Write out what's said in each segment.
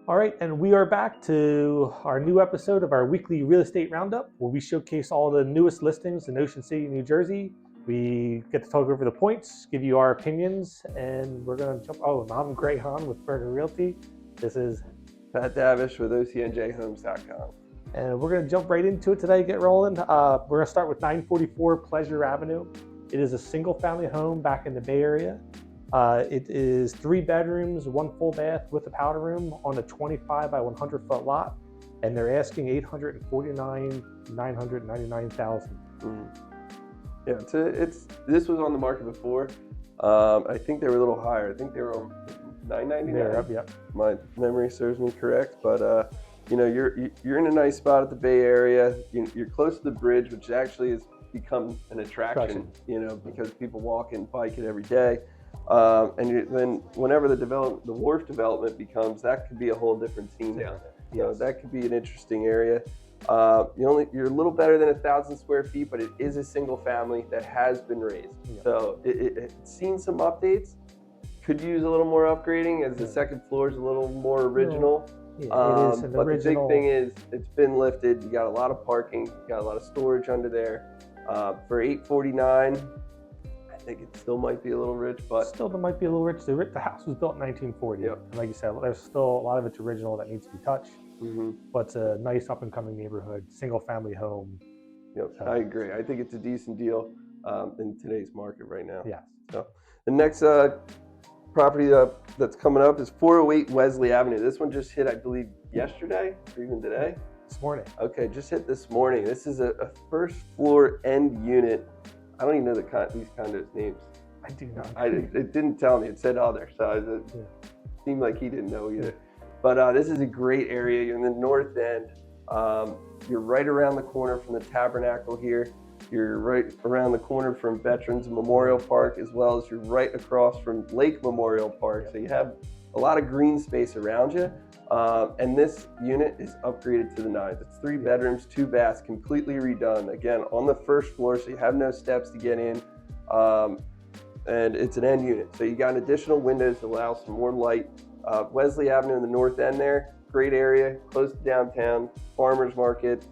All right, and we are back to our new episode of our weekly real estate roundup, where we showcase all the newest listings in Ocean City, New Jersey. We get to talk over the points, give you our opinions, and we're going to jump. Oh, and I'm Haenn with Berger Realty. This is Pat Davish with OCNJHomes.com. And we're going to jump right into it today, get rolling. We're going to start with 944 Pleasure Avenue. It is a single-family home back in the Bay Area. It is 3 bedrooms, 1 full bath with a powder room on a 25 by 100 foot lot, and they're asking $849,999,000. Yeah, this was on the market before. I think they were a little higher. I think they were on $999. They're up, yep. My memory serves me correct, but you're in a nice spot at the Bay Area. You're close to the bridge, which actually has become an attraction. Because people walk and bike it every day. Then whenever the wharf development becomes, that could be a whole different scene down there. Yes. That could be an interesting area. You're a little better than 1,000 square feet, but it is a single family that has been raised. Yeah. So it's seen some updates. Could use a little more upgrading, as the second floor is a little more original. Yeah, it is but original. The big thing is it's been lifted. You got a lot of parking, you got a lot of storage under there. For $849. I think it still might be a little rich, but still might be a little rich. The house was built in 1940. Yep. And like you said, there's still a lot of it's original that needs to be touched. Mm-hmm. But it's a nice up and coming neighborhood, single family home. Yep, I agree. I think it's a decent deal in today's market right now. Yes. So the next property that's coming up is 408 Wesley Avenue. This one just hit, I believe, yesterday or even today. This morning. Okay, just hit this morning. This is a first floor end unit. I don't even know these condos names. I do not. It didn't tell me. It said other, so it seemed like he didn't know either. Yeah. But this is a great area. You're in the north end. You're right around the corner from the Tabernacle here. You're right around the corner from Veterans Memorial Park, as well as you're right across from Lake Memorial Park. So you have a lot of green space around you. And this unit is upgraded to the nines. It's 3 bedrooms, 2 baths, completely redone. Again, on the first floor, so you have no steps to get in. And it's an end unit. So you got additional windows to allow some more light. Wesley Avenue in the north end there, great area, close to downtown, farmers market,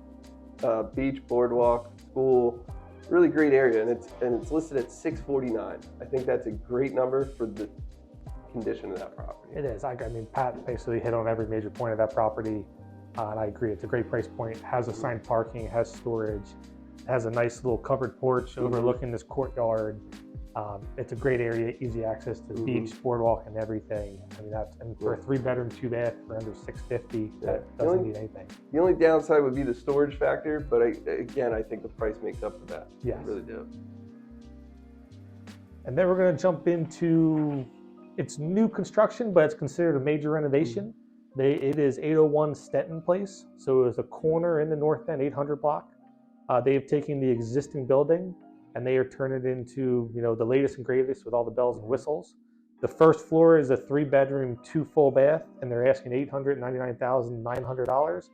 beach, boardwalk, school, really great area. And it's listed at $649. I think that's a great number for the condition of that property. It is. I mean, Pat basically hit on every major point of that property, and I agree. It's a great price point. It has assigned parking, has storage, it has a nice little covered porch overlooking this courtyard. It's a great area, easy access to the beach, boardwalk, and everything. I mean, and for a 3 bedroom, 2 bath for under $650, that doesn't need anything. The only downside would be the storage factor, but I think the price makes up for that. Yes. I really do. And then we're going to jump into. It's new construction, but it's considered a major renovation. It is 801 Stenton Place. So it was a corner in the North End 800 block. They have taken the existing building and they are turning it into, the latest and greatest with all the bells and whistles. The first floor is a 3 bedroom, 2 full bath, and they're asking $899,900.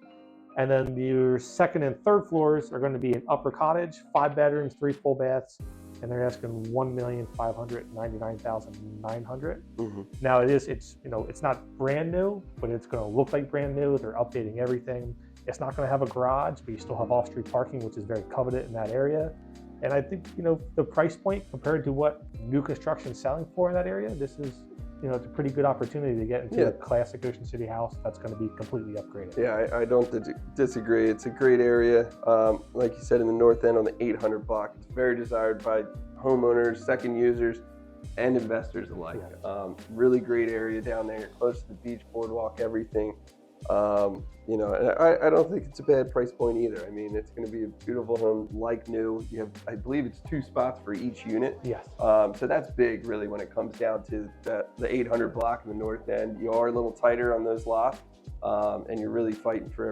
And then your second and third floors are going to be an upper cottage, 5 bedrooms, 3 full baths, and they're asking $1,599,900. Now it's not brand new, but it's going to look like brand new. They're updating everything. It's not going to have a garage, but you still have off-street parking, which is very coveted in that area. And I think the price point compared to what new construction is selling for in that area, this is it's a pretty good opportunity to get into a classic Ocean City house that's going to be completely upgraded. Yeah, I don't disagree. It's a great area. Like you said, in the north end on the 800 block. It's very desired by homeowners, second users, and investors alike. Yeah. Really great area down there. You're close to the beach, boardwalk, everything. And I don't think it's a bad price point either. I mean, it's going to be a beautiful home, like new. You have, I believe it's 2 spots for each unit. Yes. So that's big, really, when it comes down to the 800 block in the north end. You are a little tighter on those lots, and you're really fighting for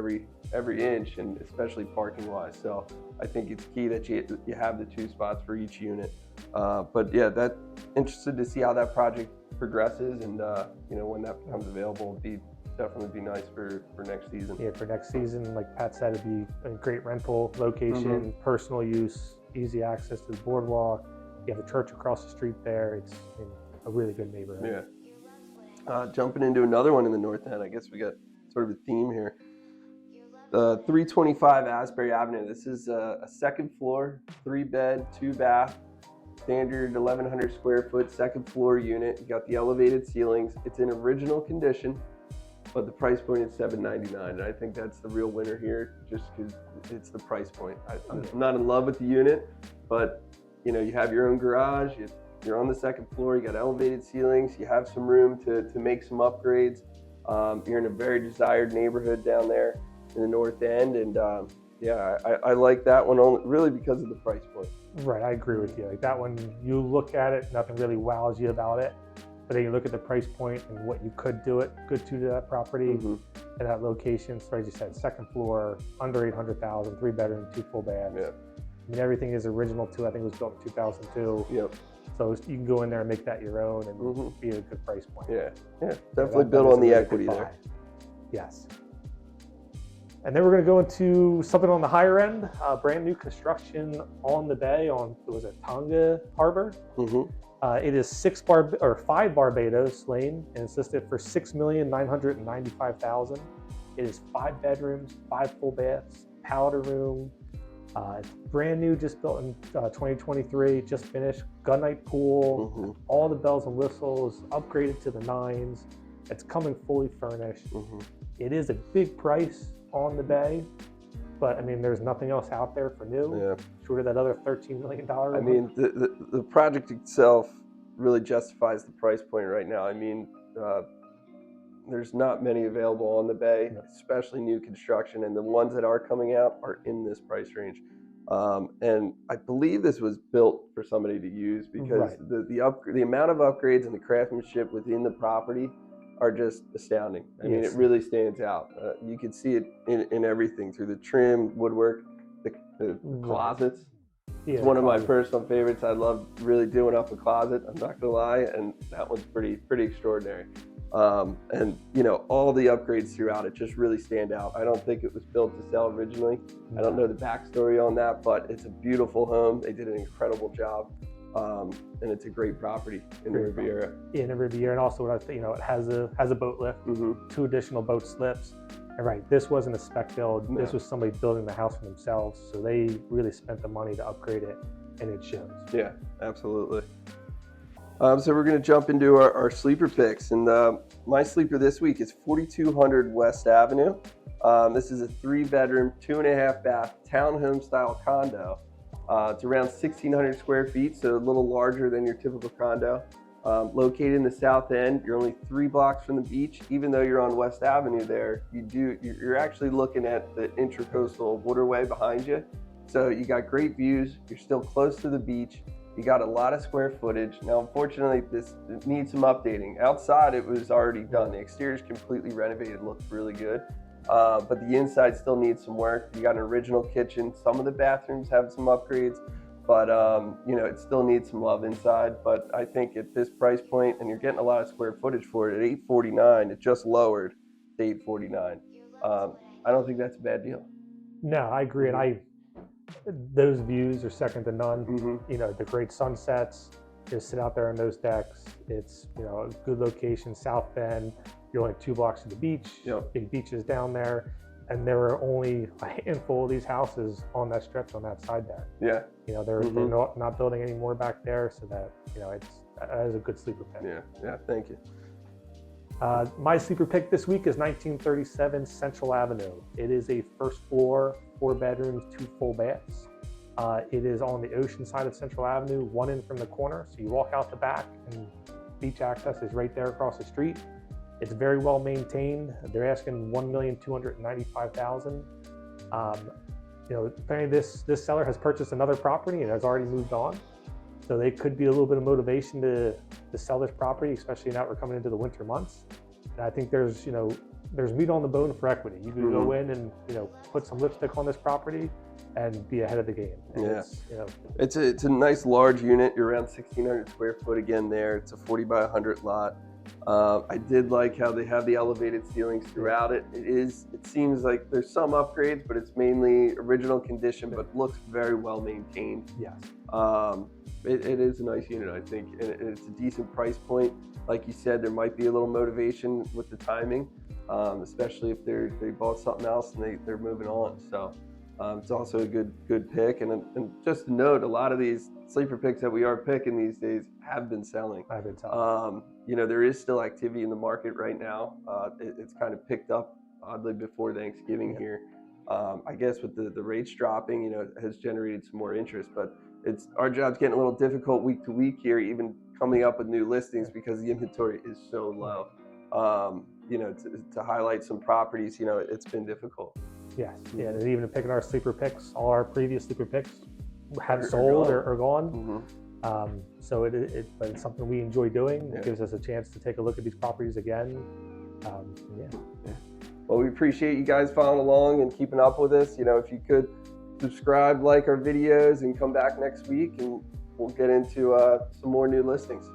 every inch, and especially parking-wise. So I think it's key that you have the 2 spots for each unit. But yeah, interested to see how that project progresses, and when that becomes available, it'd definitely be nice for next season. Yeah, for next season, like Pat said, it'd be a great rental location, personal use, easy access to the boardwalk. You have a church across the street there. It's a really good neighborhood. Yeah. Jumping into another one in the north end, I guess we got sort of a theme here. 325 Asbury Avenue. This is a second floor, 3-bed, 2-bath, standard 1,100 square foot second floor unit. You got the elevated ceilings. It's in original condition, but the price point is $799, and I think that's the real winner here, just because it's the price point. I'm not in love with the unit, but you know, you have your own garage. You're on the second floor. You got elevated ceilings. You have some room to make some upgrades. You're in a very desired neighborhood down there in the north end, and yeah, I like that one only really because of the price point. Right, I agree with you. Like that one, you look at it, nothing really wows you about it, but then you look at the price point and what you could do it good to that property and that location. So as you said, second floor, under 800,000, 3-bedroom, 2 full baths. Yeah. I mean, everything is original too. I think it was built in 2002. Yep. So you can go in there and make that your own and be at a good price point. Yeah, definitely build on the equity there. Yes. And then we're going to go into something on the higher end, brand new construction on the bay on, was it Tonga Harbor? It is 5 Barbados Lane, and it's listed for $6,995,000. It is 5 bedrooms, 5 full baths, powder room. It's brand new, just built in 2023, just finished. Gun night pool, all the bells and whistles, upgraded to the 9s. It's coming fully furnished. It is a big price on the bay, but I mean, there's nothing else out there for new, short of that other $13 million. I mean, the project itself really justifies the price point right now. I mean, there's not many available on the bay, especially new construction, and the ones that are coming out are in this price range. And I believe this was built for somebody to use because the amount of upgrades and the craftsmanship within the property are just astounding. I mean, it really stands out. You can see it in everything, through the trim, woodwork, the closets. It's one of my personal favorites. I love really doing up a closet, I'm not gonna lie, and that one's pretty extraordinary. And you know, all the upgrades throughout it just really stand out. I don't think it was built to sell originally. I don't know the backstory on that, but it's a beautiful home. They did an incredible job. And it's a great property in the Riviera. In the Riviera, and also, you know, it has a boat lift, 2 additional boat slips. And this wasn't a spec build. This was somebody building the house for themselves, so they really spent the money to upgrade it, and it shows. Yeah, absolutely. So we're going to jump into our sleeper picks, and my sleeper this week is 4200 West Avenue. This is a 3-bedroom, 2.5-bath townhome style condo. It's around 1,600 square feet, so a little larger than your typical condo. Located in the south end, you're only 3 blocks from the beach. Even though you're on West Avenue there, you're actually looking at the Intracoastal Waterway behind you. So you got great views, you're still close to the beach, you got a lot of square footage. Now, unfortunately, this needs some updating. Outside, it was already done. The exterior is completely renovated, looks really good. But the inside still needs some work. You got an original kitchen. Some of the bathrooms have some upgrades, but you know, it still needs some love inside. But I think at this price point, and you're getting a lot of square footage for it at $849, it just lowered to $849. I don't think that's a bad deal. No, I agree, and those views are second to none. You know, the great sunsets. Just sit out there on those decks. It's, you know, a good location, South Bend. You're only 2 blocks from the beach. Big beaches down there, and there are only a handful of these houses on that stretch on that side there. You know, they're not building any more back there, so that, you know, that is a good sleeper pick. Yeah. Thank you. My sleeper pick this week is 1937 Central Avenue. It is a first floor, 4 bedrooms, 2 full baths. It is on the ocean side of Central Avenue, 1 in from the corner. So you walk out the back and beach access is right there across the street. It's very well maintained. They're asking $1,295,000. You know, apparently this seller has purchased another property and has already moved on. So they could be a little bit of motivation to sell this property, especially now we're coming into the winter months. And I think there's meat on the bone for equity. You can go in and, you know, put some lipstick on this property and be ahead of the game. And it's a nice large unit. You're around 1,600 square foot again there. It's a 40 by 100 lot. I did like how they have the elevated ceilings throughout it. It seems like there's some upgrades, but it's mainly original condition, but looks very well maintained. It is a nice unit, I think, and it's a decent price point. Like you said, there might be a little motivation with the timing, especially if they bought something else and they're moving on. So it's also a good pick. And just to note, a lot of these sleeper picks that we are picking these days have been selling. I've been telling. You know, there is still activity in the market right now. It's kind of picked up oddly before Thanksgiving here. I guess with the rates dropping, you know, it has generated some more interest, but our job's getting a little difficult week to week here, even coming up with new listings because the inventory is so low. You know, to highlight some properties, you know, it's been difficult. Yes, yeah, and even picking our sleeper picks, all our previous sleeper picks have sold or gone. So but it's something we enjoy doing. It gives us a chance to take a look at these properties again. Well, we appreciate you guys following along and keeping up with us. You know, if you could subscribe, like our videos, and come back next week, and we'll get into some more new listings.